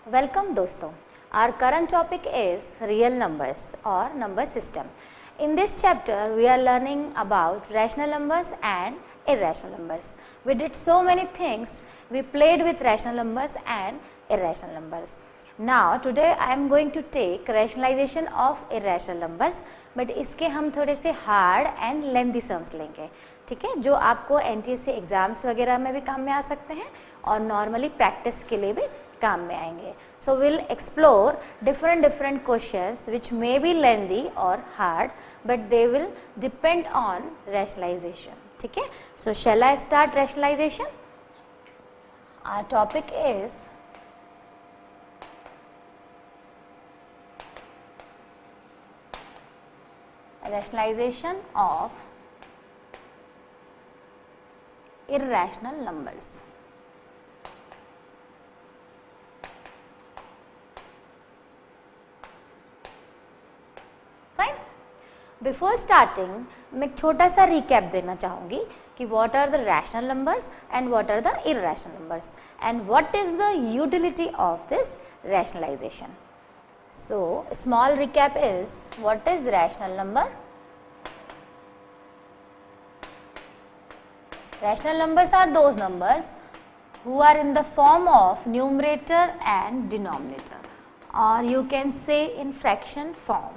Welcome दोस्तों. Our current topic is real numbers or number system. In this chapter we are learning about rational numbers and irrational numbers. We did so many things. We played with rational numbers and irrational numbers. Now today I am going to take rationalization of irrational numbers, but इसके हम थोड़े से hard and lengthy sums लेंगे, ठीक है, जो आपको NTSC exams वगैरह में भी काम में आ सकते हैं और नॉर्मली प्रैक्टिस के लिए भी काम में आएंगे. So we'll explore different questions which may be lengthy or hard, but they will depend on rationalization. ठीक है. So shall I start rationalization? Our topic is rationalization of irrational numbers. Before starting मैं एक छोटा सा recap देना चाहूँगी कि what are the rational numbers and what are the irrational numbers and what is the utility of this rationalization. So small recap is what is rational number. Rational numbers are those numbers who are in the form of numerator and denominator, or you can say in fraction form,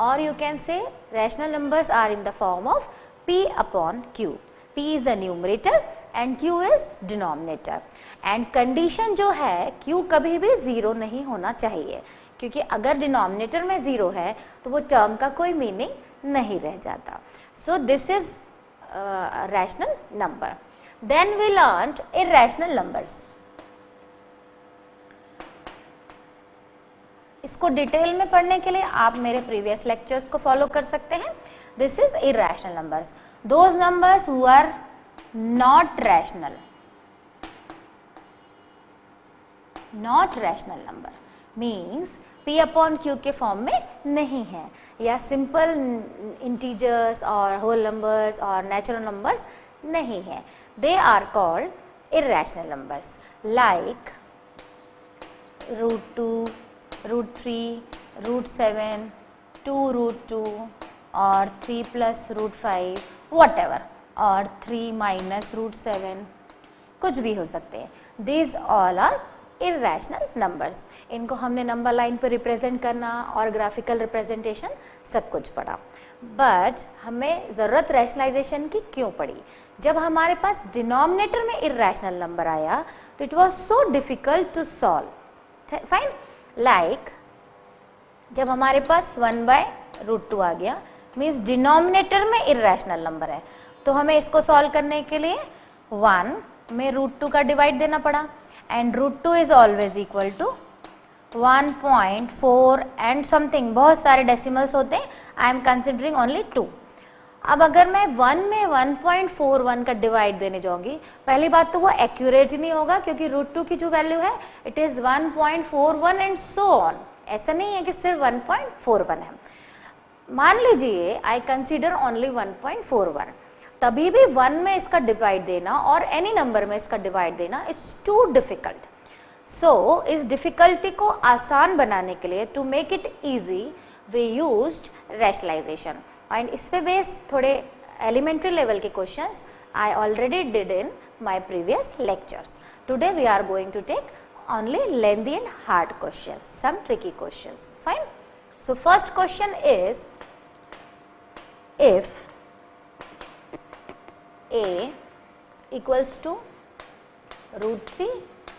or you can say rational numbers are in the form of p upon q. p is the numerator and q is denominator. And condition जो है q कभी भी zero नहीं होना चाहिए, क्योंकि अगर denominator में ज़ीरो है तो वो टर्म का कोई मीनिंग नहीं रह जाता. सो this is rational number. Then we learned irrational numbers. इसको डिटेल में पढ़ने के लिए आप मेरे प्रीवियस लेक्चर्स को फॉलो कर सकते हैं. This is irrational numbers. Those numbers who are not rational. Not rational number means p upon q के फॉर्म में नहीं है, या सिंपल इंटीजर्स और होल नंबर्स और नेचुरल नंबर्स नहीं है. They are called irrational numbers like √2, √3, √7, 2√2 और 3 प्लस √5 वॉट एवर, और 3 माइनस √7, कुछ भी हो सकते हैं. These all are irrational numbers. इनको हमने नंबर लाइन पर रिप्रेजेंट करना और ग्राफिकल रिप्रेजेंटेशन सब कुछ पढ़ा. बट हमें ज़रूरत रैशनलाइजेशन की क्यों पड़ी? जब हमारे पास डिनोमिनेटर में इरैशनल नंबर आया तो it was so difficult to solve. Fine. Like जब हमारे पास 1/√2 आ गया, मीन्स डिनोमिनेटर में इरैशनल नंबर है, तो हमें इसको सॉल्व करने के लिए 1 में √2 का डिवाइड देना पड़ा. And √2 is always equal to 1.4 and something, बहुत सारे डेसिमल्स होते हैं. I am considering only 2. अब अगर मैं 1 में 1.41 का डिवाइड देने जाऊंगी, पहली बात तो वो एक्यूरेट ही नहीं होगा, क्योंकि √2 की जो वैल्यू है it is 1.41 and so on. ऐसा नहीं है कि सिर्फ 1.41 है. मान लीजिए आई कंसिडर ओनली 1.41, तभी भी 1 में इसका डिवाइड देना और एनी नंबर में इसका डिवाइड देना इट्स टू डिफ़िकल्ट. सो इस डिफ़िकल्टी को आसान बनाने के लिए, to make it easy, we used rationalization. And इस पे बेस्ड थोड़े एलिमेंट्री लेवल के questions I already did in my previous lectures. Today we are going to take only lengthy and hard questions, some tricky questions. Fine. So first question is, if a equals to √3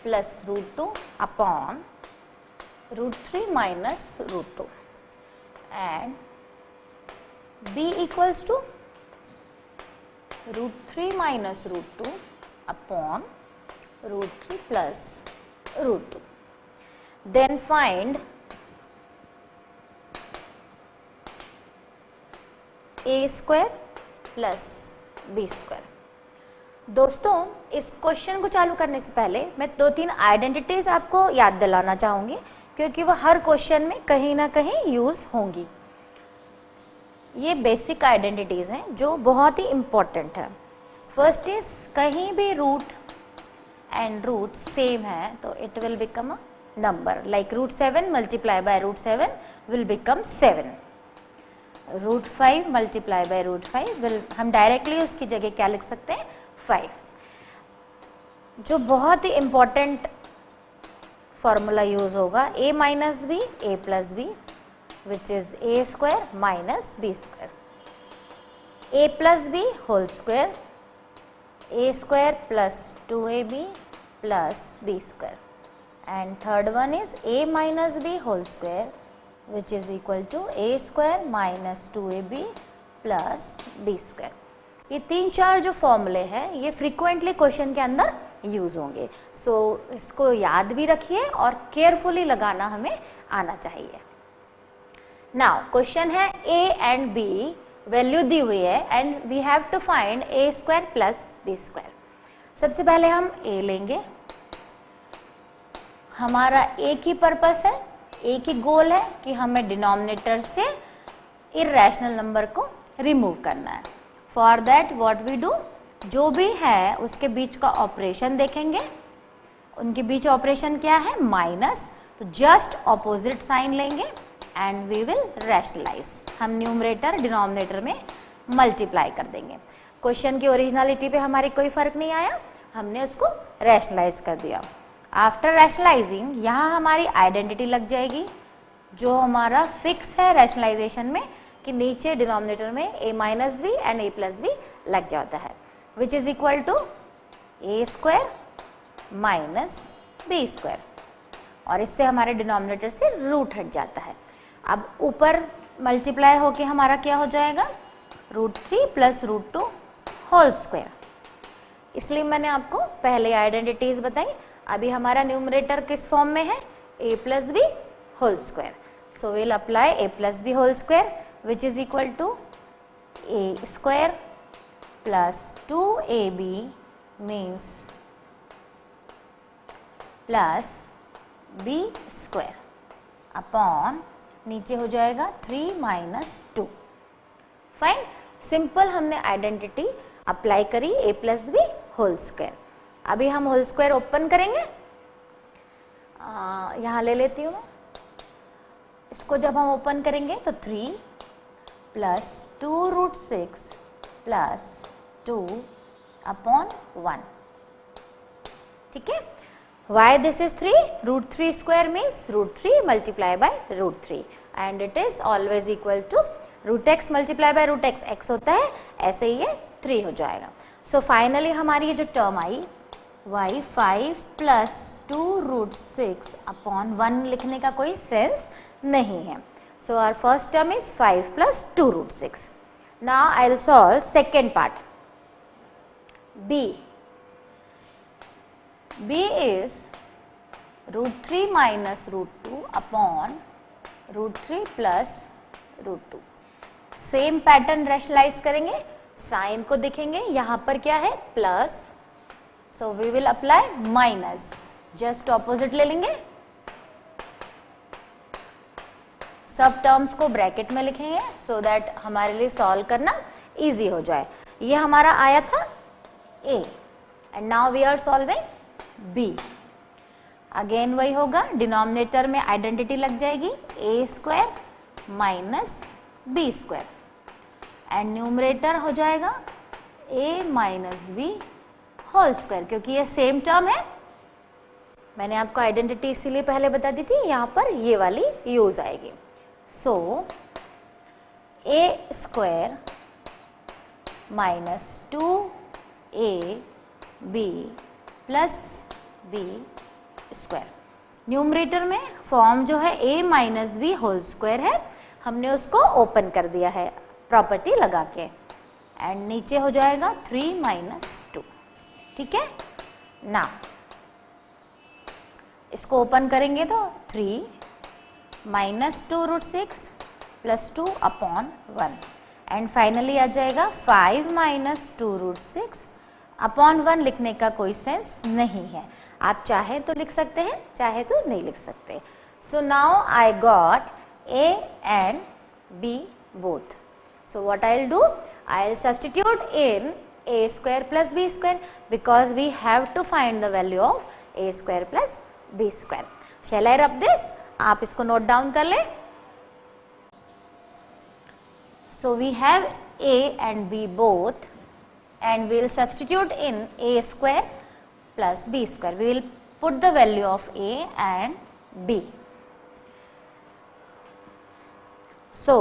plus √2 upon √3 minus √2 and b equals to √3 minus √2 upon √3 plus √2, then find a square plus b square. दोस्तों इस question को चालू करने से पहले मैं 2-3 identities आपको याद दिलाना चाहूँगी, क्योंकि वह हर क्वेश्चन में कहीं ना कहीं यूज़ होंगी. ये बेसिक आइडेंटिटीज़ हैं जो बहुत ही इम्पोर्टेंट है. फर्स्ट इज, कहीं भी रूट एंड रूट सेम है तो it will become a number, like root 7 multiplied by root 7 will become 7. root 5 multiplied by root 5 will, हम डायरेक्टली उसकी जगह क्या लिख सकते हैं 5. जो बहुत ही इम्पॉर्टेंट फॉर्मूला यूज होगा a minus B a plus b which is a square minus b square, a plus B whole square, a square plus 2ab plus b square, and third one is a minus b whole square which is equal to a square minus 2ab plus b square. ये 3-4 जो फॉर्मूले हैं ये frequently question के अंदर use होंगे, सो इसको याद भी रखिए और केयरफुली लगाना हमें आना चाहिए. नाउ क्वेश्चन है a एंड b वैल्यू दी हुई है and we have to find a square plus b square. सबसे पहले हम a लेंगे, हमारा एक ही पर्पस है, एक ही गोल है कि हमें डिनोमिनेटर से इरेशनल नंबर को रिमूव करना है. For that what we do, जो भी है उसके बीच का ऑपरेशन देखेंगे, उनके बीच ऑपरेशन क्या है माइनस, तो जस्ट ऑपोजिट साइन लेंगे एंड वी विल रैशनलाइज. हम न्यूमरेटर डिनोमिनेटर में मल्टीप्लाई कर देंगे. क्वेश्चन की ओरिजिनलिटी पे हमारी कोई फर्क नहीं आया, हमने उसको रैशनलाइज कर दिया. आफ्टर रैशनलाइजिंग यहाँ हमारी आइडेंटिटी लग जाएगी, जो हमारा फिक्स है रैशनलाइजेशन में कि नीचे डिनोमिनेटर में a minus B and a plus b लग जाता है, which is equal to a square minus b square, और इससे हमारे डिनोमिनेटर से रूट हट जाता है. अब ऊपर मल्टीप्लाई होके हमारा क्या हो जाएगा root 3 plus root 2 whole square. इसलिए मैंने आपको पहले आइडेंटिटीज बताई. अभी हमारा न्यूमरेटर किस फॉर्म में है a plus B whole square, so will apply a plus B whole square which is equal to a square plus 2ab means plus b square upon नीचे हो जाएगा 3 माइनस 2. फाइन, सिंपल हमने identity apply करी a plus B whole square. अभी हम whole square open करेंगे, यहाँ ले लेती हूँ इसको. जब हम ओपन करेंगे तो 3 प्लस 2 रूट 6 प्लस 2 अपॉन 1. ठीक है, why this is 3, root 3 square means root 3 multiply by root 3 and it is always equal to root x multiply by root x. X होता है, ऐसे ही ये 3 हो जाएगा. सो फाइनली हमारी ये जो term I y 5 plus 2 root 6 upon 1 लिखने का कोई सेंस नहीं है. So our first term is 5 plus 2 root 6. Now I will solve second part. b is root 3 minus root 2 अपॉन root 3 plus root 2. Same pattern rationalize करेंगे, sign को देखेंगे, यहाँ पर क्या है plus, so we will apply minus, just opposite ले लेंगे. सब टर्म्स को ब्रैकेट में लिखेंगे सो दैट हमारे लिए सॉल्व करना इजी हो जाए. ये हमारा आया था a and now we are solving b. Again वही होगा, डिनोमिनेटर में आइडेंटिटी लग जाएगी a square minus b square and numerator हो जाएगा a minus B whole square. क्योंकि ये सेम टर्म है, मैंने आपको आइडेंटिटी इसीलिए पहले बता दी थी, यहाँ पर ये वाली यूज आएगी. So a square minus 2ab plus b square. Numerator में फॉर्म जो है a minus B whole square है, हमने उसको ओपन कर दिया है प्रॉपर्टी लगा के, एंड नीचे हो जाएगा 3 माइनस 2. ठीक है, ना इसको ओपन करेंगे तो 3 minus 2 root 6 plus 2 upon 1 and finally आ जाएगा 5 माइनस 2 रूट 6 अपॉन 1. लिखने का कोई सेंस नहीं है, आप चाहे तो लिख सकते हैं, चाहे तो नहीं लिख सकते. सो now I got a and b both. So what I will do, I will substitute in a square plus b square because we have to find the value of a square plus b square. Shall I rub this? आप इसको note down कर लें. So we have a and b both, and we will substitute in a square plus b square. We will put the value of a and b. So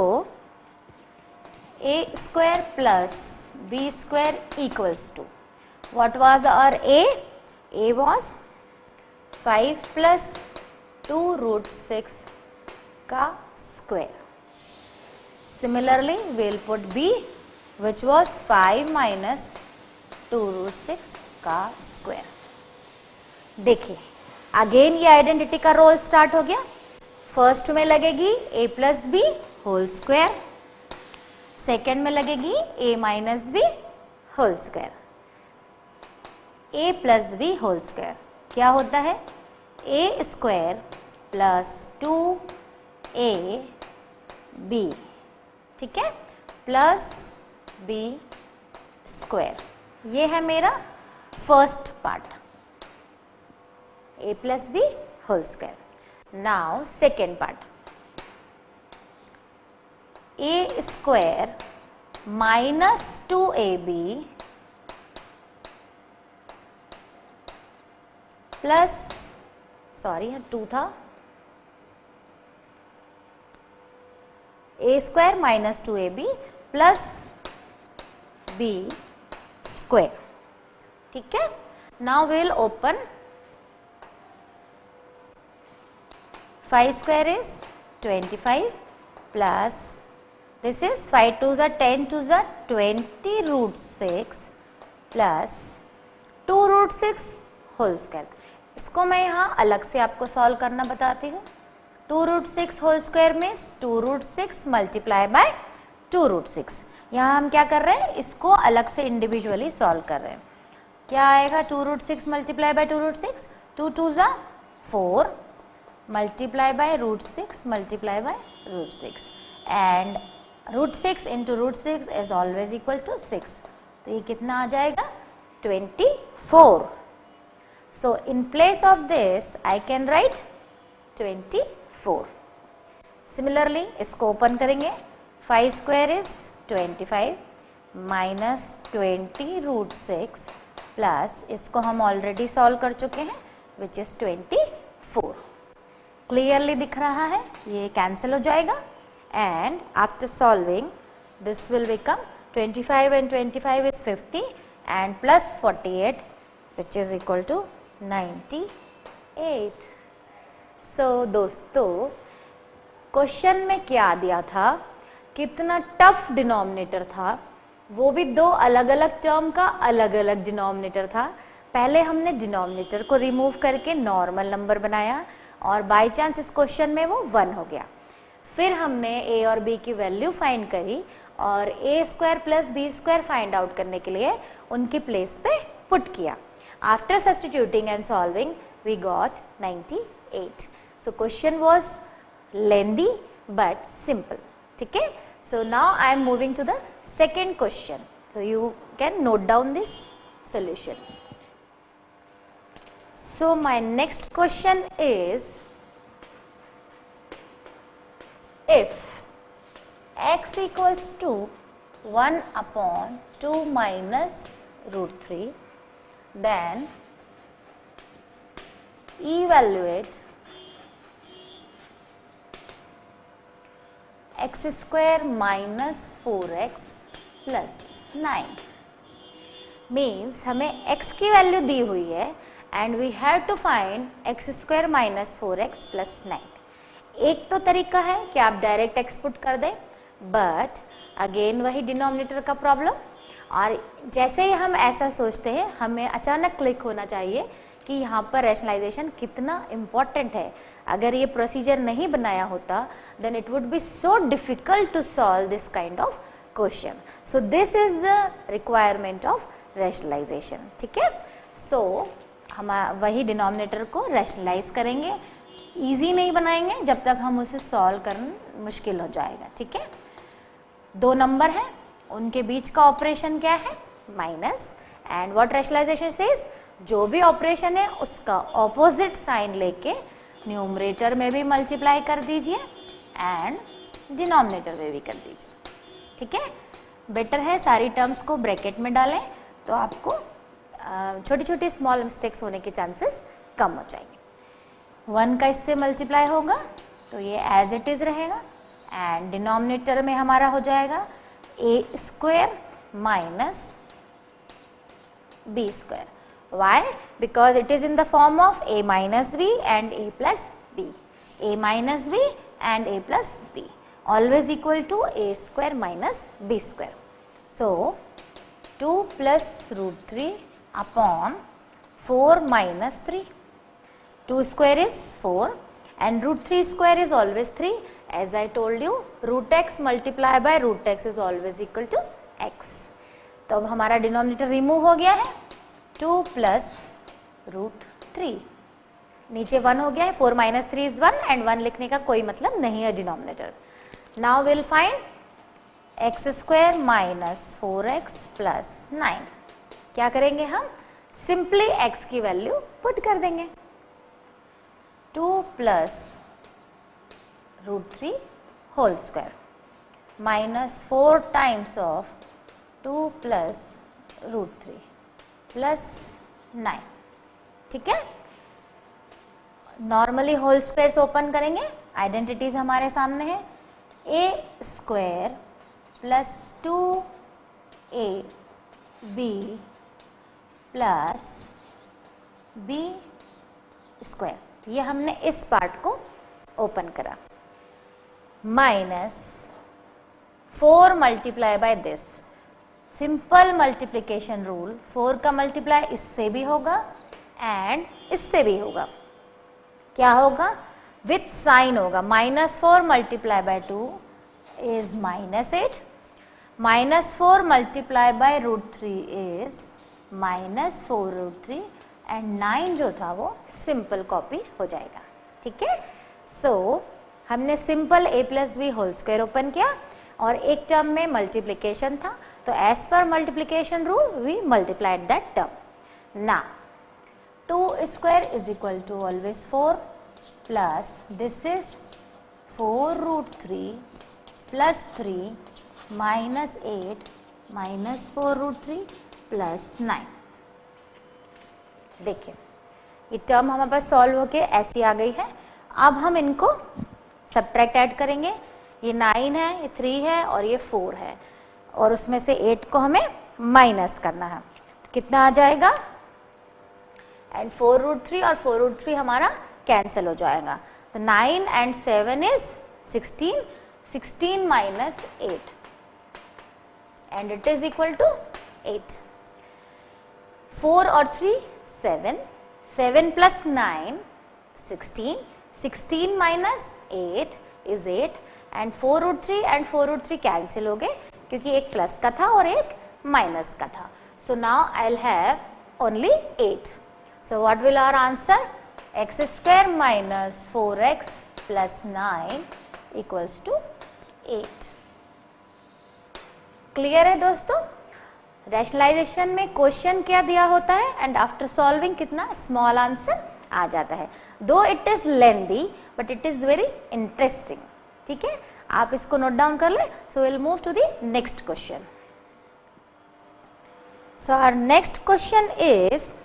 a square plus b square equals to, what was our a? A was 5 plus 2 root 6 का square. Similarly, we will put b, which was 5 minus 2 root 6 का square. देखिए again ये identity का role start हो गया. First में लगेगी a plus B whole square, second में लगेगी a minus B whole square. a plus B whole square क्या होता है? a square plus 2a b, ठीक है, प्लस बी स्क्वायर. ये है मेरा first part, a plus B whole square. Now second part, a square minus 2ab plus, sorry 2 था, a square minus 2ab plus b square. ठीक है. Now will open 5 square is 25 plus this is 5 2 ज़ा 10 2 ज़ा 20 root 6 plus 2 root 6 whole square. इसको मैं यहाँ अलग से आपको सॉल्व करना बताती हूँ. 2 root 6 whole square means 2 root 6 multiply by 2 root 6. यहाँ हम क्या कर रहे हैं? इसको अलग से इंडिविजुअली सॉल्व कर रहे हैं. क्या आएगा? 2 रूट 6 मल्टीप्लाई बाय 2 रूट 6, 2 2 ज़ा 4 multiply by root 6 multiply by root 6, and root 6 into root 6 is always equal to 6. तो ये कितना आ जाएगा? 24. So in place of this I can write 24. Similarly इसको ओपन करेंगे. 5 square is 25 minus 20 root 6 plus, इसको हम ऑलरेडी सॉल्व कर चुके हैं, विच इज 24. क्लियरली दिख रहा है, ये कैंसिल हो जाएगा. And after solving this will become 25 and 25 is 50 and plus 48 which is equal to 98. So दोस्तों क्वेश्चन में क्या दिया था, कितना टफ डिनोमिनेटर था, वो भी दो अलग अलग टर्म का अलग अलग डिनोमिनेटर था. पहले हमने डिनोमिनेटर को रिमूव करके नॉर्मल नंबर बनाया और बाय चांस इस क्वेश्चन में वो 1 हो गया. फिर हमने a और b की वैल्यू फाइंड करी और a square plus b square find out करने के लिए उनकी प्लेस पे पुट किया. After substituting and solving we got 98. So question was lengthy but simple. ठीक है. So now I am moving to the second question. So you can note down this solution. So my next question is, if x equals to 1 upon 2 minus root 3, then evaluate x square minus 4x plus 9. Means हमें x की value दी हुई है and we have to find x square minus 4x plus 9. एक तो तरीका है कि आप डायरेक्ट x पुट कर दें, बट अगेन वही डिनोमिनेटर का प्रॉब्लम. और जैसे ही हम ऐसा सोचते हैं हमें अचानक क्लिक होना चाहिए कि यहाँ पर रैशनलाइजेशन कितना इम्पॉर्टेंट है. अगर ये प्रोसीजर नहीं बनाया होता then it would be so difficult to solve this kind of question. So this is the requirement of rationalization. ठीक है. सो हम वही डिनोमिनेटर को रैशनलाइज करेंगे. इजी नहीं बनाएंगे जब तक हम उसे सॉल्व करना मुश्किल हो जाएगा. ठीक है. दो नंबर हैं, उनके बीच का ऑपरेशन क्या है? Minus. And what rationalization says, जो भी ऑपरेशन है उसका ऑपोजिट साइन लेके न्यूमरेटर में भी मल्टीप्लाई कर दीजिए एंड डिनोमिनेटर में भी कर दीजिए, ठीक है। बेटर है सारी टर्म्स को ब्रैकेट में डालें तो आपको छोटी छोटी स्मॉल मिस्टेक्स होने के चांसेस कम हो जाएंगे। 1 का इससे मल्टीप्लाई होगा तो ये एज इट इज़ रहेगा एंड डिनोमिनेटर में हमारा हो जाएगा A square minus B square. Why? Because it is in the form of a minus b and a plus b. A minus b and a plus b always equal to a square minus b square. So 2 plus root 3 upon 4 minus 3. 2 square is 4 and root 3 square is always 3. As I told you, root x multiplied by root x is always equal to x. तो अब हमारा denominator remove हो गया है, 2 plus root 3, नीचे 1 हो गया है, 4 माइनस 3 इज 1 एंड 1 लिखने का कोई मतलब नहीं है denominator. Now will find X square minus 4x plus 9। क्या करेंगे हम? सिंपली x की वैल्यू पुट कर देंगे, 2 plus root 3 whole square minus 4 times of 2 plus root 3 plus 9, ठीक है। नॉर्मली होल स्क्वायर्स ओपन करेंगे, आइडेंटिटीज हमारे सामने है, A square plus 2a b plus b square, ये हमने इस पार्ट को ओपन करा, minus 4 multiply by this, simple multiplication rule, 4 का मल्टीप्लाई इससे भी होगा एंड इससे भी होगा। क्या होगा? विथ साइन होगा, -4 multiply by 2 is -8, -4 multiply by root 3 is -4 root 3 and 9 जो था वो सिंपल कॉपी हो जाएगा, ठीक है। सो हमने simple a plus B whole square open किया और एक टर्म में मल्टीप्लिकेशन था तो एज पर multiplication rule we multiplied that term. ना 2 square is equal to always 4 plus this is 4 root 3 plus 3 minus 8 minus 4 root 3 plus 9। देखिए ये टर्म हमारे पास सॉल्व होके ऐसी आ गई है। अब हम इनको सब्ट्रैक्ट ऐड करेंगे, ये 9 है, ये 3 है और ये 4 है और उसमें से 8 को हमें माइनस करना है, तो कितना आ जाएगा? एंड 4 रूट 3 और 4 रूट 3 हमारा कैंसिल हो जाएगा, तो 9 and 7 is 16, 16 minus 8 and it is equal to 8। 4 और 3 7, 7 plus 9 16, 16 minus 8 is 8 and 4 root 3 and 4 root 3 cancel हो गए क्योंकि एक प्लस का था और एक माइनस का था। So now I will have only 8। So what will our answer? X square minus 4x plus 9 equals to 8। Clear है दोस्तों? रैशनलाइजेशन में क्वेश्चन क्या दिया होता है एंड आफ्टर सॉल्विंग कितना स्मॉल आंसर आ जाता है। Though it is lengthy but it is very interesting, ठीक है। आप इसको नोट डाउन कर ले। So will move to the next question. So our next question is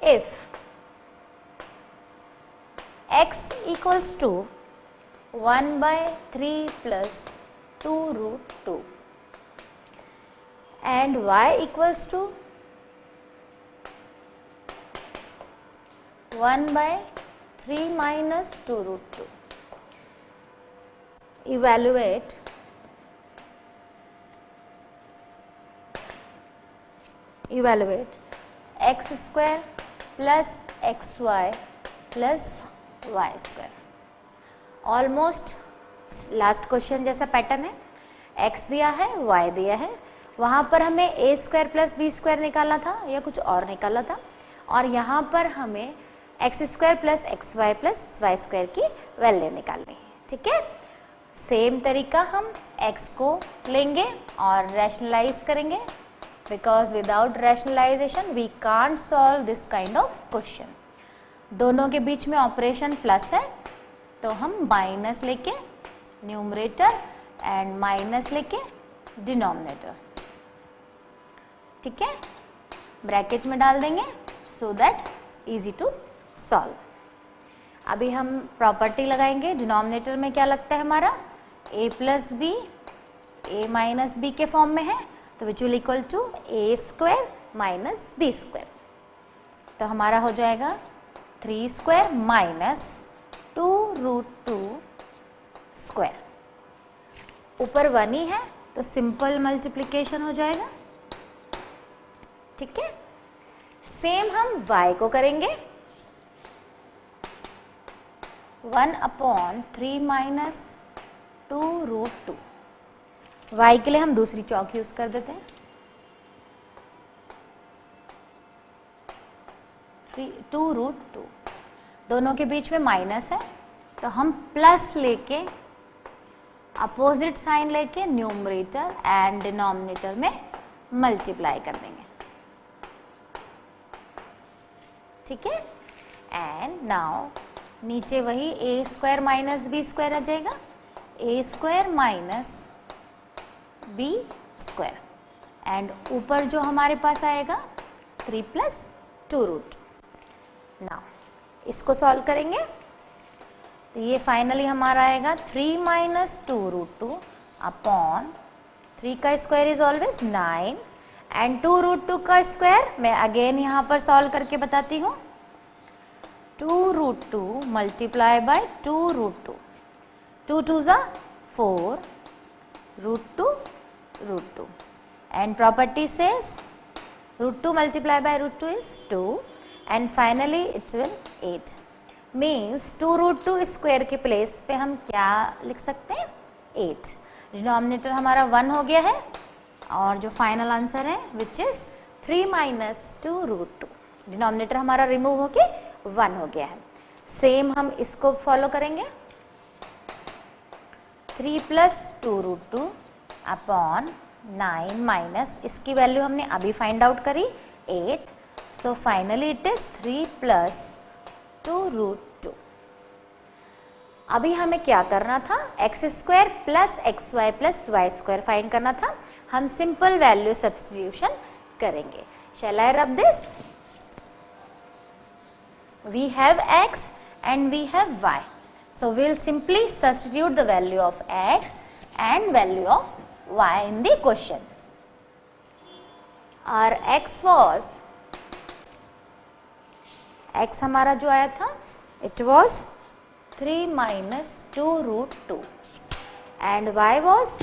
if x equals to 1/3 plus 2 root 2 and y equals to 1/3 minus 2 root 2. Evaluate x square plus xy plus y square. Almost last question जैसा pattern है, x दिया है y दिया है, वहाँ पर हमें a square plus B square निकालना था या कुछ और निकालना था और यहाँ पर हमें X square plus X Y plus Y square की वैल्यू निकालनी है, ठीक है। सेम तरीका हम x को लेंगे और रैशनलाइज करेंगे because without rationalization we can't solve this kind of question. दोनों के बीच में ऑपरेशन प्लस है तो हम माइनस लेके न्यूमरेटर एंड माइनस लेके डिनोमिनेटर, ठीक है, ब्रैकेट में डाल देंगे so that easy to solve. अभी हम प्रॉपर्टी लगाएंगे। डिनोमिनेटर में क्या लगता है हमारा, a plus B, a minus B के फॉर्म में है तो which will equal to a square minus B square. तो हमारा हो जाएगा 3 स्क्वायर माइनस 2√2 स्क्वायर। ऊपर 1 ही है तो सिंपल मल्टीप्लिकेशन हो जाएगा, ठीक है। सेम हम y को करेंगे, 1/3 माइनस 2√2। y के लिए हम दूसरी चौक यूज कर देते हैं, 2√2। दोनों के बीच में माइनस है तो हम प्लस लेके अपोजिट साइन लेके न्यूमरेटर एंड डिनोमिनेटर में मल्टीप्लाई कर देंगे, ठीक है। एंड नाउ नीचे वही a square minus B square आ जाएगा, a square minus B square and ऊपर जो हमारे पास आएगा 3 प्लस 2√2। नाउ इसको सॉल्व करेंगे तो ये फाइनली हमारा आएगा 3 माइनस 2√2 अपॉन 3 का स्क्वायर इज ऑलवेज 9 एंड 2√2 का स्क्वायर मैं अगेन यहाँ पर सॉल्व करके बताती हूँ, 2√2 मल्टीप्लाई बाय 2√2, 2 2 जा 4 √2 and property says √2 multiplied by √2 is 2 and finally it will 8 means 2√2 square के प्लेस पे हम क्या लिख सकते हैं, 8। डिनोमिनेटर हमारा 1 हो गया है और जो फाइनल आंसर है विच इज 3 माइनस 2√2। डिनोमिनेटर हमारा रिमूव होके 1 हो गया है। सेम हम इसको फॉलो करेंगे, 3 प्लस 2√2 अपॉन 9 माइनस इसकी वैल्यू हमने अभी फाइंड आउट करी 8, so finally it is 3 plus 2√2। अभी हमें क्या करना था, X square plus X Y plus Y square find करना था। हम सिंपल वैल्यू सब्स्टिट्यूशन करेंगे। Shall I rub this, we have x and we have y, so we'll simply substitute the value of x and value of y in the question. Our x was, x हमारा जो आया था it was 3 minus 2√2 and y was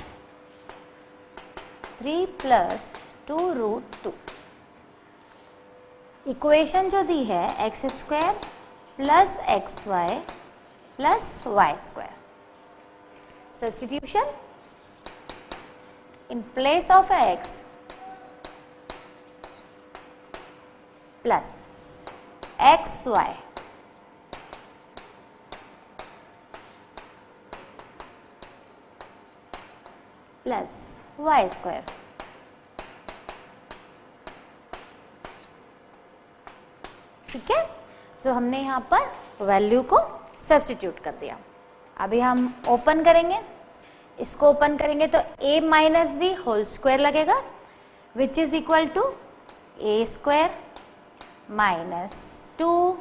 3 plus 2√2। Equation जो दी है X square plus X Y plus Y square, substitution in place of X plus X Y plus Y square. ठीक है, तो हमने यहाँ पर वैल्यू को सब्स्टिट्यूट कर दिया। अभी हम ओपन करेंगे, इसको ओपन करेंगे तो a minus B whole square लगेगा which is equal to a square minus 2।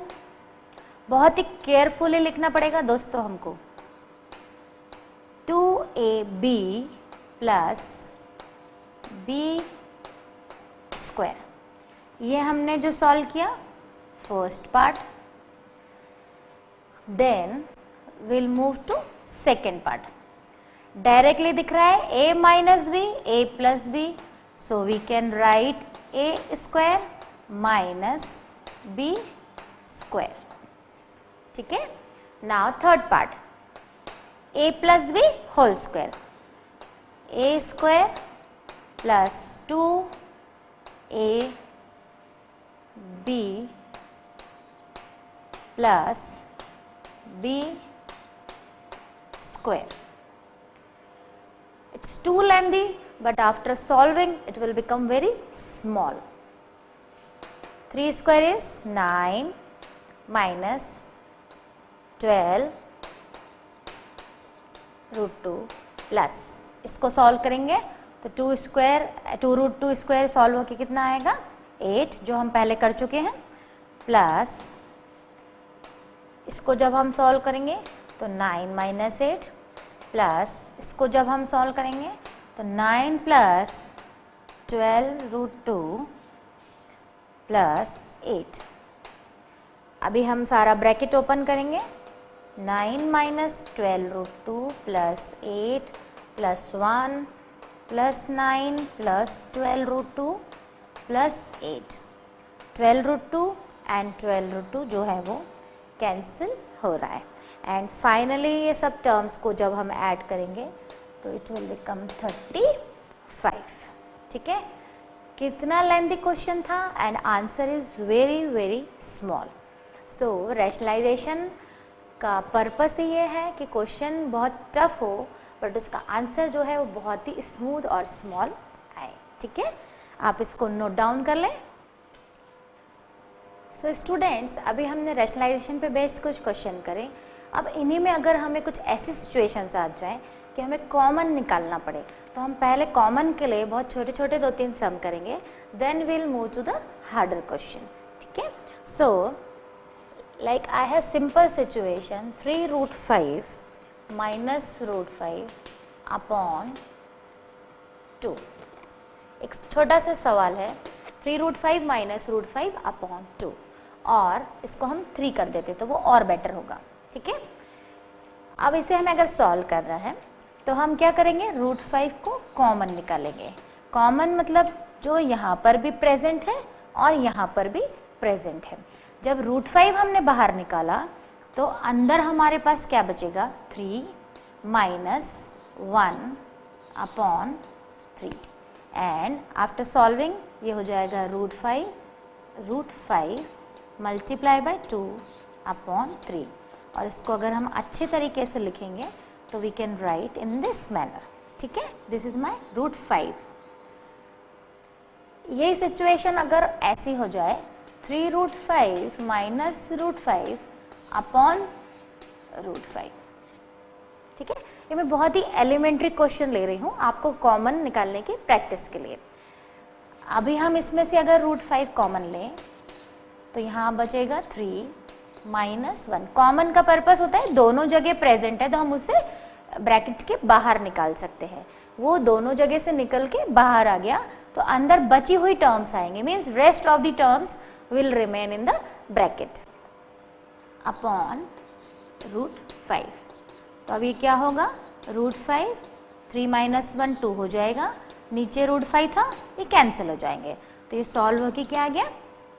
बहुत ही केयरफुली लिखना पड़ेगा दोस्तों हमको, 2ab प्लस b स्क्वायर। ये हमने जो सॉल्व किया first part, then will move to second part. Directly दिख रहा है a minus B a plus B, so we can write a square minus b square. ठीक है, now third part a plus B whole square, a square plus 2ab plus b square. It's too lengthy, but after solving it will become very small. 3 square is 9 minus 12 root 2 plus, इसको solve करेंगे तो 2 root 2 square solve होके कितना आएगा 8, जो हम पहले कर चुके हैं, प्लस इसको जब हम सॉल्व करेंगे तो 9 माइनस 8, प्लस इसको जब हम सॉल्व करेंगे तो 9 प्लस 12 रूट 2 प्लस 8। अभी हम सारा ब्रैकेट ओपन करेंगे, 9 minus 12 root 2 plus 8 plus 1 plus 9 plus 12 root 2 plus 8। 12 root 2 and 12 root 2 जो है वो कैंसिल हो रहा है, एंड फाइनली ये सब टर्म्स को जब हम ऐड करेंगे तो इट विल बिकम 35। ठीक है, कितना लेंथी क्वेश्चन था and answer is very very small. So rationalization का पर्पस ये है कि क्वेश्चन बहुत टफ हो बट उसका आंसर जो है वो बहुत ही स्मूथ और स्मॉल आए। ठीक है, आप इसको नोट डाउन कर लें। सो स्टूडेंट्स, अभी हमने रैशनलाइजेशन पे बेस्ड कुछ क्वेश्चन करे। अब इन्हीं में अगर हमें कुछ ऐसी सिचुएशंस आ जाए कि हमें कॉमन निकालना पड़े तो हम पहले कॉमन के लिए बहुत छोटे छोटे 2-3 सम करेंगे, then will move to the harder question. ठीक है, so like I have simple situation 3 root 5 minus root 5 upon 2। एक छोटा सा सवाल है, 3 रूट 5 माइनस रूट 5 अपॉन 2, और इसको हम 3 कर देते तो वो और बेटर होगा। ठीक है, अब इसे हमें अगर सॉल्व करना है तो हम क्या करेंगे, रूट 5 को कॉमन निकालेंगे। कॉमन मतलब जो यहाँ पर भी प्रेजेंट है और यहाँ पर भी प्रेजेंट है। जब रूट 5 हमने बाहर निकाला तो अंदर हमारे पास क्या बचेगा, 3 minus 1 upon 3, and after solving ये हो जाएगा रूट 5 मल्टीप्लाई बाय 2 अपॉन 3, और इसको अगर हम अच्छे तरीके से लिखेंगे तो we can write in this manner. ठीक है, दिस इज माय रूट 5। ये सिचुएशन अगर ऐसी हो जाए 3 root 5 minus root 5 upon root 5। ठीक है, ये मैं बहुत ही एलिमेंट्री क्वेश्चन ले रही हूँ आपको कॉमन निकालने की प्रैक्टिस के लिए। अभी हम इसमें से अगर रूट 5 कॉमन लें तो यहाँ बचेगा 3 माइनस 1। कॉमन का पर्पस होता है दोनों जगह प्रेजेंट है तो हम उसे ब्रैकेट के बाहर निकाल सकते हैं। वो दोनों जगह से निकल के बाहर आ गया तो अंदर बची हुई टर्म्स आएंगे, means rest of the terms will remain in the bracket upon root 5। तो अब ये क्या होगा, रूट 5 3 माइनस 1 2 हो जाएगा, नीचे रूट 5 था ये कैंसिल हो जाएंगे, तो ये सॉल्व होके क्या आ गया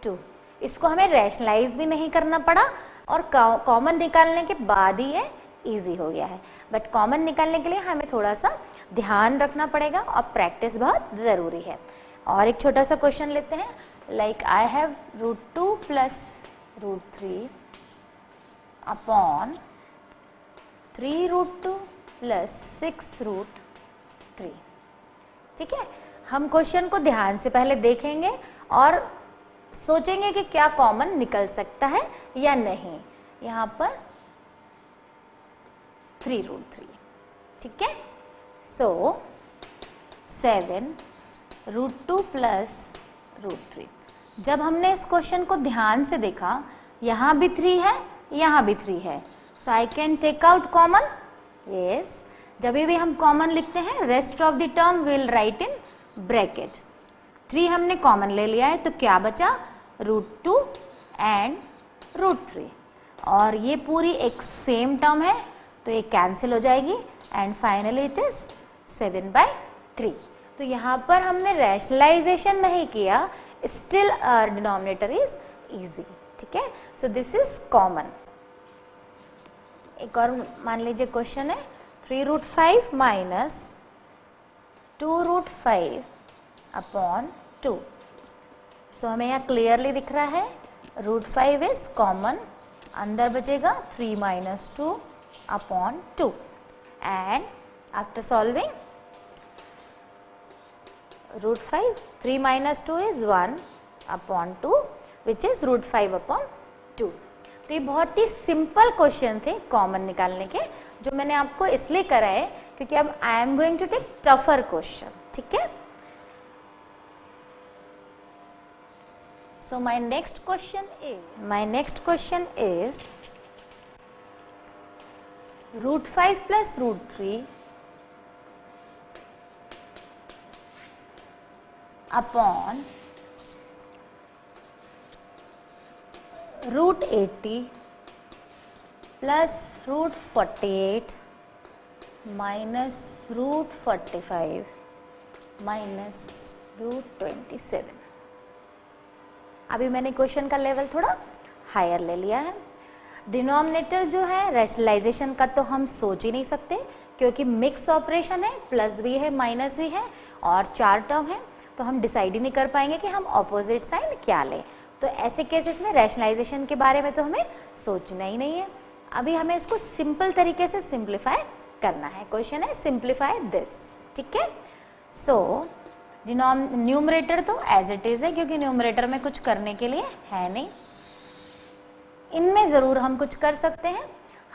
2। इसको हमें रैशनलाइज भी नहीं करना पड़ा और कॉमन निकालने के बाद ही ये इजी हो गया है। बट कॉमन निकालने के लिए हमें थोड़ा सा ध्यान रखना पड़ेगा और प्रैक्टिस बहुत ज़रूरी है। और एक छोटा सा क्वेश्चन लेते हैं, like I have root 2 plus root 3 upon 3 root 2 plus 6 root 3। ठीक है, हम क्वेश्चन को ध्यान से पहले देखेंगे और सोचेंगे कि क्या कॉमन निकल सकता है या नहीं। यहाँ पर 3 रूट 3। ठीक है, सो 7 रूट 2 प्लस रूट 3। जब हमने इस क्वेश्चन को ध्यान से देखा, यहाँ भी 3 है यहाँ भी 3 है, so I can take out common. Yes, जब भी हम कॉमन लिखते हैं rest of the term will write in bracket. 3 हमने कॉमन ले लिया है तो क्या बचा, रूट 2 एंड रूट 3, और ये पूरी एक सेम टर्म है तो ये कैंसिल हो जाएगी एंड फाइनली इट इज 7/3। तो यहाँ पर हमने रैशनलाइजेशन नहीं किया, स्टिल डिनोमिनेटर इज इजी। ठीक है, सो दिस इज कॉमन। एक और मान लीजिए क्वेश्चन है 3 रूट 5 माइनस 2 रूट 5 अपॉन 2। सो हमें यहाँ क्लियरली दिख रहा है रूट 5 इज कॉमन, अंदर बचेगा 3 minus 2 upon 2, and after solving root 5 3 minus 2 is 1 upon 2 which is root 5 upon 2. तो ये बहुत ही सिंपल क्वेश्चन थे कॉमन निकालने के, जो मैंने आपको इसलिए करा है क्योंकि अब I am going to take tougher question, ठीक है। So my next question is root 5 plus root 3 upon root 80 plus root 48 minus root 45 minus root 27। अभी मैंने क्वेश्चन का लेवल थोड़ा हायर ले लिया है। डिनोमिनेटर जो है रैशनलाइजेशन का तो हम सोच ही नहीं सकते क्योंकि मिक्स ऑपरेशन है, प्लस भी है माइनस भी है और 4 टर्म है, तो हम डिसाइड ही नहीं कर पाएंगे कि हम ऑपोजिट साइन क्या लें। तो ऐसे केसेस में रैशनलाइजेशन के बारे में तो हमें सोचना ही नहीं है। अभी हमें इसको सिंपल तरीके से सिंप्लीफाई करना है। क्वेश्चन है सिंप्लीफाई दिस, ठीक है। सो न्यूमरेटर तो एज इट इज है क्योंकि न्यूमरेटर में कुछ करने के लिए है नहीं। इनमें ज़रूर हम कुछ कर सकते हैं,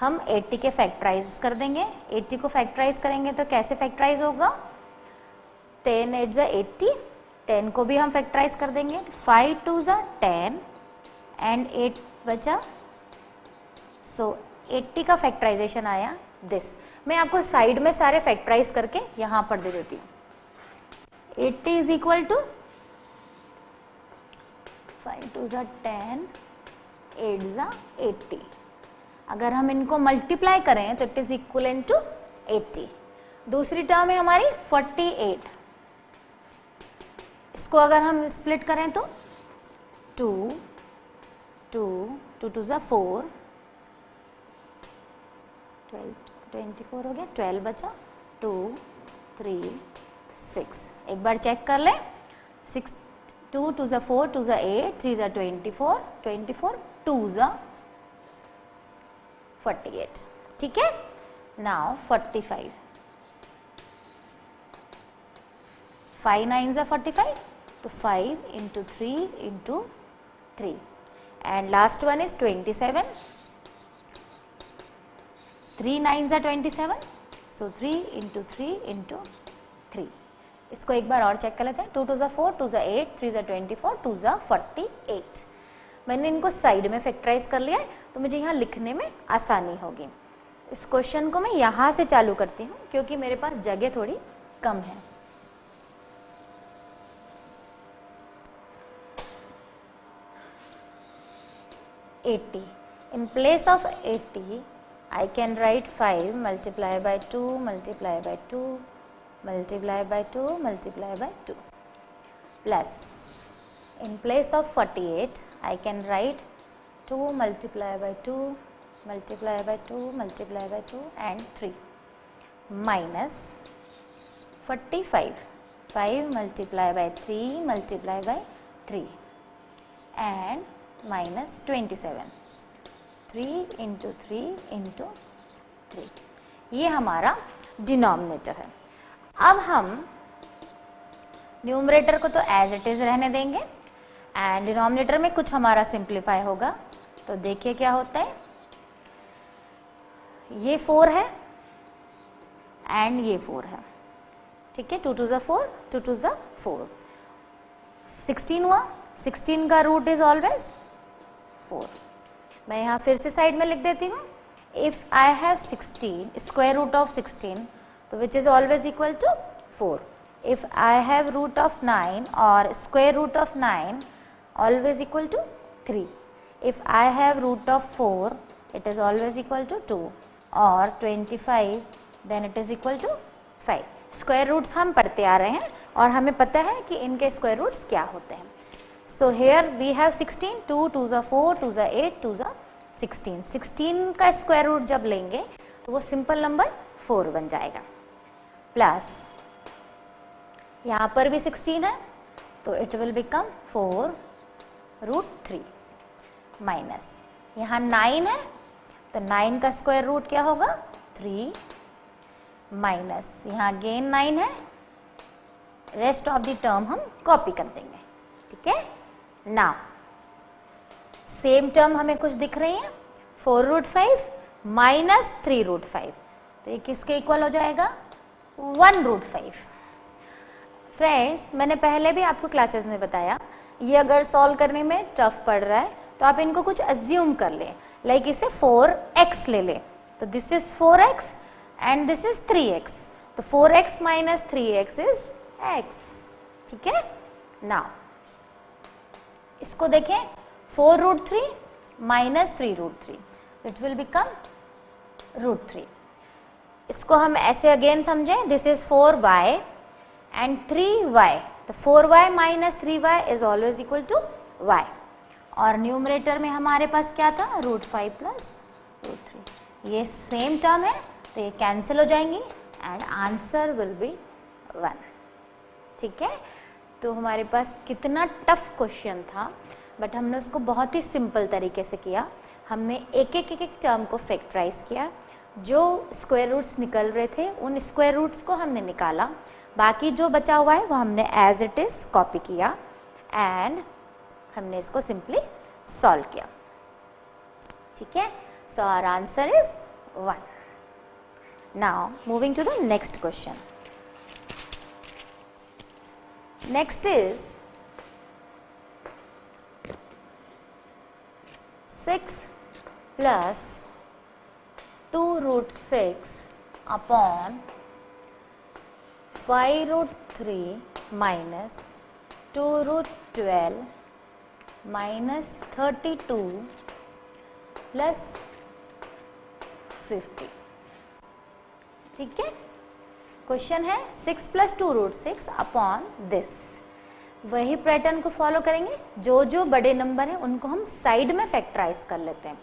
हम 80 के फैक्टराइज कर देंगे। 80 को फैक्टराइज करेंगे तो कैसे फैक्टराइज होगा, 10 8 ज़ा 80, 10 को भी हम फैक्टराइज कर देंगे, 5 2 ज़ा 10 एंड 8 बचा। सो 80 का फैक्टराइजेशन आया दिस। मैं आपको साइड में सारे फैक्टराइज करके यहाँ पर दे देती हूँ। 80 इज इक्वल टू 5 2 ज़ा 10, 8 ज़ा 80। अगर हम इनको मल्टीप्लाई करें तो इट इज इक्वलेंट टू 80। दूसरी टर्म है हमारी 48। इसको अगर हम स्प्लिट करें तो 2 2 2 2 ज़ा 4, 12 24 हो गया, 12 बचा, 2 3 6। एक बार चेक कर लें, 6 2 2 ज़ा 4, 2 ज़ा 8, 3 ज़ा 24, 24 2 ज़ा 48, ठीक है। नाउ 45, 5 9 ज़ा 45, तो 5 into 3 into 3 and last one is 27, 3 9 ज़ा 27, so 3 into 3 into 3। इसको एक बार और चेक कर लेते हैं, 2 2 ज़ा 4, 2 ज़ा 8, 3 ज़ा 24, 2 ज़ा 48। मैंने इनको साइड में फैक्टराइज कर लिया है तो मुझे यहाँ लिखने में आसानी होगी। इस क्वेश्चन को मैं यहाँ से चालू करती हूँ क्योंकि मेरे पास जगह थोड़ी कम है। In place of 80 I can write 5 multiply by 2 multiply by 2 multiply by 2 multiply by 2 plus in place of 48 I can write 2 multiply by 2 multiply by 2 multiply by 2 and 3 minus 45 5 multiply by 3 multiply by 3 and minus 27 3 into 3 into 3। ये हमारा denominator है। अब हम numerator को तो as it is रहने देंगे and denominator में कुछ हमारा सिंप्लीफाई होगा। तो देखिए क्या होता है, ये 4 है एंड ये 4 है, ठीक है। 2 2 ज़ा 4, 2 2 ज़ा 4, 16 हुआ। 16 का रूट इज ऑलवेज 4। मैं यहाँ फिर से साइड में लिख देती हूँ, if I have 16 square root of 16 तो which is always equal to 4। If I have root of 9 और square root of 9 always equal to 3. If I have root of 4 it is always equal to 2 or 25 then it is equal to 5. Square roots हम पढ़ते आ रहे हैं और हमें पता है कि इनके स्क्वायर रूट्स क्या होते हैं। सो हेयर वी हैव 16, 2 2 ज़ा 4, 2 ज़ा 8, 2 ज़ा 16। 16 का स्क्वायर रूट जब लेंगे तो वो सिंपल नंबर 4 बन जाएगा। प्लस यहाँ पर भी 16 है तो it will become 4 root 3 minus यहाँ 9 है तो 9 का स्क्वायर रूट क्या होगा 3 माइनस यहाँ अगेन 9 है, रेस्ट ऑफ द टर्म हम कॉपी कर देंगे, ठीक है। नाउ सेम टर्म हमें कुछ दिख रही है 4 रूट 5 माइनस 3 रूट 5, तो ये किसके इक्वल हो जाएगा? 1 रूट 5। फ्रेंड्स, मैंने पहले भी आपको क्लासेस में बताया, ये अगर सॉल्व करने में टफ पड़ रहा है तो आप इनको कुछ अज्यूम कर लें, लाइक इसे 4x ले लें, तो this is 4x and this is 3x, तो 4x minus 3x is x, ठीक है। नाउ इसको देखें, 4 root 3 minus 3 root 3, it will become root 3। इसको हम ऐसे अगेन समझें, this is 4y and 3y, तो 4y minus 3y is always equal to y, और न्यूमरेटर में हमारे पास क्या था? रूट 5 प्लस रूट 3, ये सेम टर्म है तो ये कैंसिल हो जाएंगी एंड आंसर विल बी 1, ठीक है। तो हमारे पास कितना टफ क्वेश्चन था, बट हमने उसको बहुत ही सिंपल तरीके से किया। हमने एक एक टर्म को फैक्टराइज किया, जो स्क्वायर रूट्स निकल रहे थे उन स्क्वायर रूट्स को हमने निकाला, बाकी जो बचा हुआ है वो हमने एज इट इज कॉपी किया एंड हमने इसको सिंपली सॉल्व किया, ठीक है। So our answer is 1। Now moving to the next question. Next is 6 plus 2 root 6 upon 5 root 3 minus 2 root 12 minus 32 plus 50, ठीक है। क्वेश्चन है 6 प्लस 2 रूट 6 अपॉन दिस। वही पैटर्न को फॉलो करेंगे, जो जो बड़े नंबर हैं उनको हम साइड में फैक्टराइज कर लेते हैं,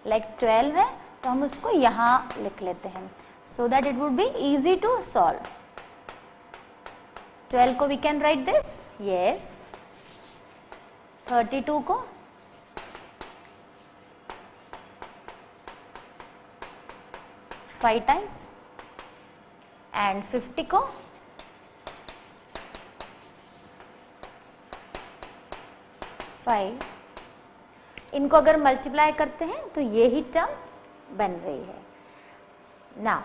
लाइक 12 है तो हम उसको यहाँ लिख लेते हैं, so that it would be easy to solve. 12 को we can write this, yes. 32 को फाइव टाइम्स एंड 50 को 5। इनको अगर मल्टीप्लाई करते हैं तो ये ही टर्म बन रही है। ना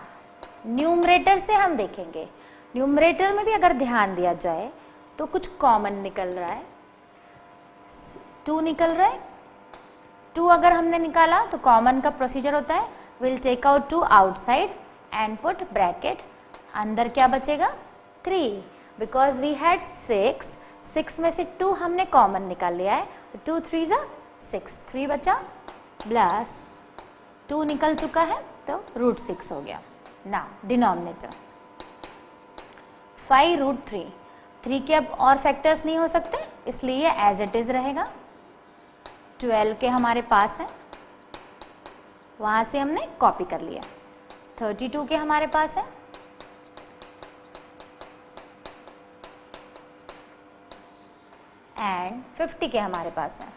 न्यूमरेटर से हम देखेंगे, न्यूमरेटर में भी अगर ध्यान दिया जाए तो कुछ कॉमन निकल रहा है, 2 निकल रहा है। 2 अगर हमने निकाला तो कॉमन का प्रोसीजर होता है, will take out 2 outside and put bracket, अंदर क्या बचेगा? 3, बिकॉज वी हैड 6 में से 2 हमने कॉमन निकाल लिया है, 2 3 जा 6, 3 बचा प्लस 2 निकल चुका है तो रूट 6 हो गया। ना डिनोमिनेटर 5 रूट 3 के अब और फैक्टर्स नहीं हो सकते, इसलिए एज इट इज रहेगा। 12 के हमारे पास है, वहां से हमने कॉपी कर लिया। 32 के हमारे पास है, एंड 50 के हमारे पास है,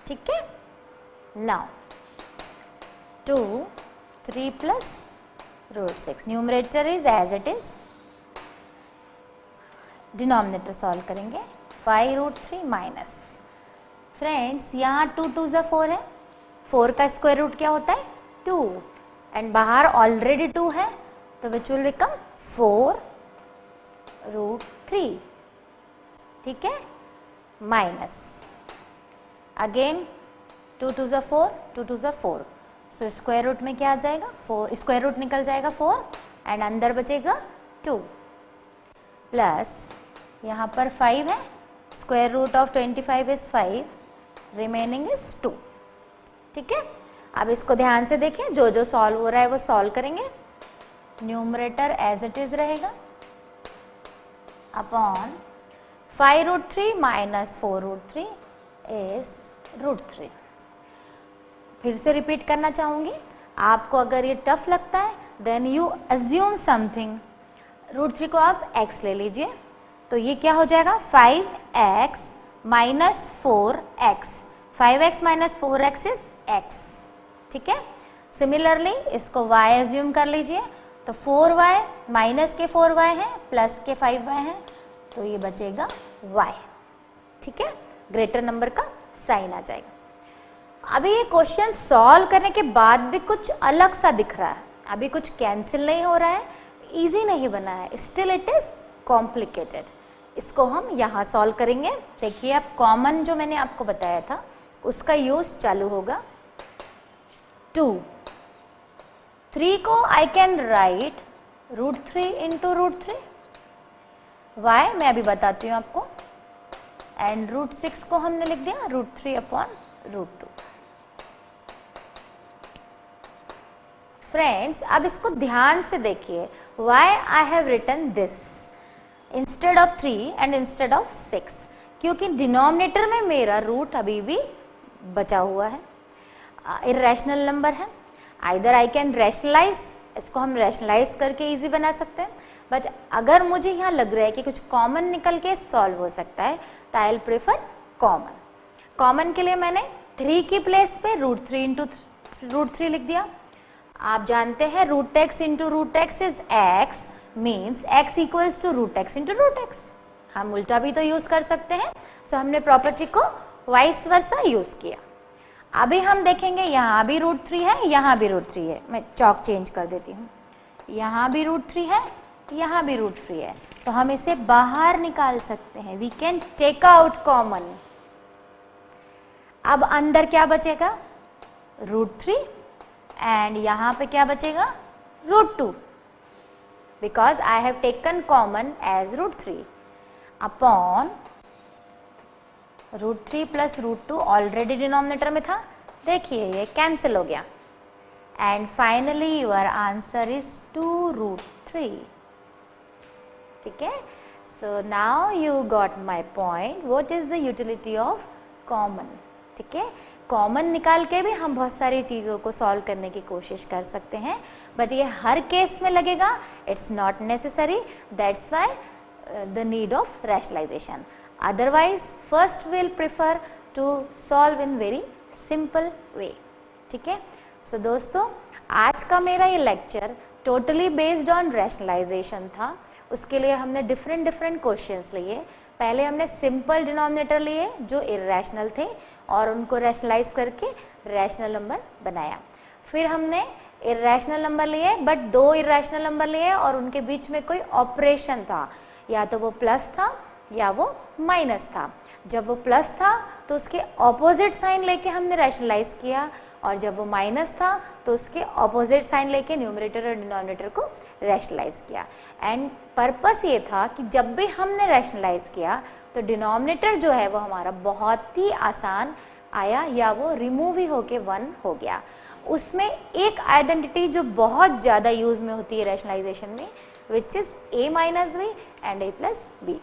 ठीक है। Now 2 3 plus root 6, numerator is as it is, denominator solve करेंगे। 5 रूट 3 माइनस, फ्रेंड्स यहाँ 2 2 जा 4 है, 4 का स्क्वायर रूट क्या होता है? 2, एंड बाहर ऑलरेडी 2 है तो विच विल बिकम 4 रूट 3, ठीक है, माइनस अगेन 2 2 जा 4, 2 2 जा 4, सो स्क्वायर रूट में क्या आ जाएगा? 4, स्क्वायर रूट निकल जाएगा 4 एंड अंदर बचेगा 2 प्लस यहाँ पर 5 है, square root of 25 is 5, remaining is 2, ठीक है। अब इसको ध्यान से देखें, जो जो सॉल्व हो रहा है वो सॉल्व करेंगे। न्यूमरेटर एज इट इज रहेगा upon 5 root 3 minus 4 root 3 is root 3। फिर से रिपीट करना चाहूंगी, आपको अगर ये टफ लगता है then you assume something. Root 3 को आप x ले लीजिए, तो ये क्या हो जाएगा? 5x minus 4x, 5x minus 4x is x, ठीक है। सिमिलरली इसको y एज्यूम कर लीजिए, तो 4y माइनस के 4y है प्लस के 5y है, तो ये बचेगा y, ठीक है। ग्रेटर नंबर का साइन आ जाएगा। अभी ये क्वेश्चन सॉल्व करने के बाद भी कुछ अलग सा दिख रहा है, अभी कुछ कैंसिल नहीं हो रहा है, इजी नहीं बना है, स्टिल इट इज कॉम्प्लिकेटेड। इसको हम यहाँ सॉल्व करेंगे। देखिए अब कॉमन जो मैंने आपको बताया था उसका यूज चालू होगा। 2, 3 को I can write √3 into √3, why मैं अभी बताती हूँ आपको, एंड √6 को हमने लिख दिया √3 अपॉन √2। फ्रेंड्स अब इसको ध्यान से देखिए, why I have written this instead of 3 and instead of 6, क्योंकि डिनोमिनेटर में मेरा रूट अभी भी बचा हुआ है, इरेशनल नंबर है। आइदर आई कैन रैशनलाइज, इसको हम रैशनलाइज करके इजी बना सकते हैं, बट अगर मुझे यहाँ लग रहा है कि कुछ कॉमन निकल के सॉल्व हो सकता है तो I will prefer common. Common के लिए मैंने 3 की प्लेस पे √3 इंटू √3 लिख दिया। आप जानते हैं √x into √x is x, means x equals to √x into √x। हम उल्टा भी तो यूज कर सकते हैं, सो हमने प्रॉपर्टी को वाइस वर्सा यूज किया। अभी हम देखेंगे यहाँ भी √3 है, यहाँ भी √3 है, मैं चौक चेंज कर देती हूँ, यहाँ भी √3 है, यहाँ भी √3 है, तो हम इसे बाहर निकाल सकते हैं, we can take out common. अब अंदर क्या बचेगा √3 एंड यहाँ पे क्या बचेगा √2, because I have taken common as √3 upon √3 plus √2 already denominator में था, देखिए ये कैंसिल हो गया, and finally your answer is 2√3। ठीक है, so now you got my point, what is the utility of common. ठीक है, कॉमन निकाल के भी हम बहुत सारी चीज़ों को सॉल्व करने की कोशिश कर सकते हैं, बट ये हर केस में लगेगा, it's not necessary, that's why the need of rationalization. Otherwise, first we'll prefer to solve in very simple way. ठीक है, सो दोस्तों आज का मेरा ये lecture totally based on rationalization था। उसके लिए हमने डिफरेंट क्वेश्चंस लिए। पहले हमने सिंपल डिनोमिनेटर लिए जो इरेशनल थे और उनको रैशनलाइज करके रैशनल नंबर बनाया। फिर हमने इरेशनल नंबर लिए, बट 2 इरेशनल नंबर लिए और उनके बीच में कोई ऑपरेशन था, या तो वो प्लस था या वो माइनस था। जब वो प्लस था तो उसके ऑपोजिट साइन लेके हमने रैशनलाइज किया, और जब वो माइनस था तो उसके ऑपोजिट साइन लेके न्यूमरेटर और डिनोमिनेटर को रैशनलाइज किया। एंड पर्पस ये था कि जब भी हमने रैशनलाइज किया तो डिनोमिनेटर जो है वो हमारा बहुत ही आसान आया, या वो रिमूव ही होके 1 हो गया। उसमें एक आइडेंटिटी जो बहुत ज़्यादा यूज में होती है रैशनलाइजेशन में, which is a minus B and a plus B.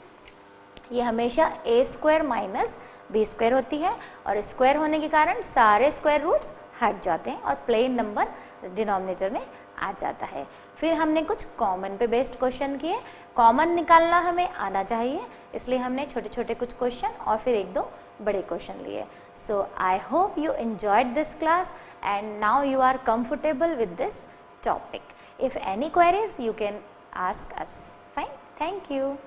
ये हमेशा a² माइनस b² होती है, और स्क्वायर होने के कारण सारे स्क्वायर रूट्स हट जाते हैं और प्लेन नंबर डिनोमिनेटर में आ जाता है। फिर हमने कुछ कॉमन पे बेस्ड क्वेश्चन किए, कॉमन निकालना हमें आना चाहिए, इसलिए हमने छोटे छोटे कुछ क्वेश्चन और फिर 1-2 बड़े क्वेश्चन लिए। So I hope you enjoyed this class and now you are comfortable with this topic. If any queries, you can ask us. Fine. Thank you.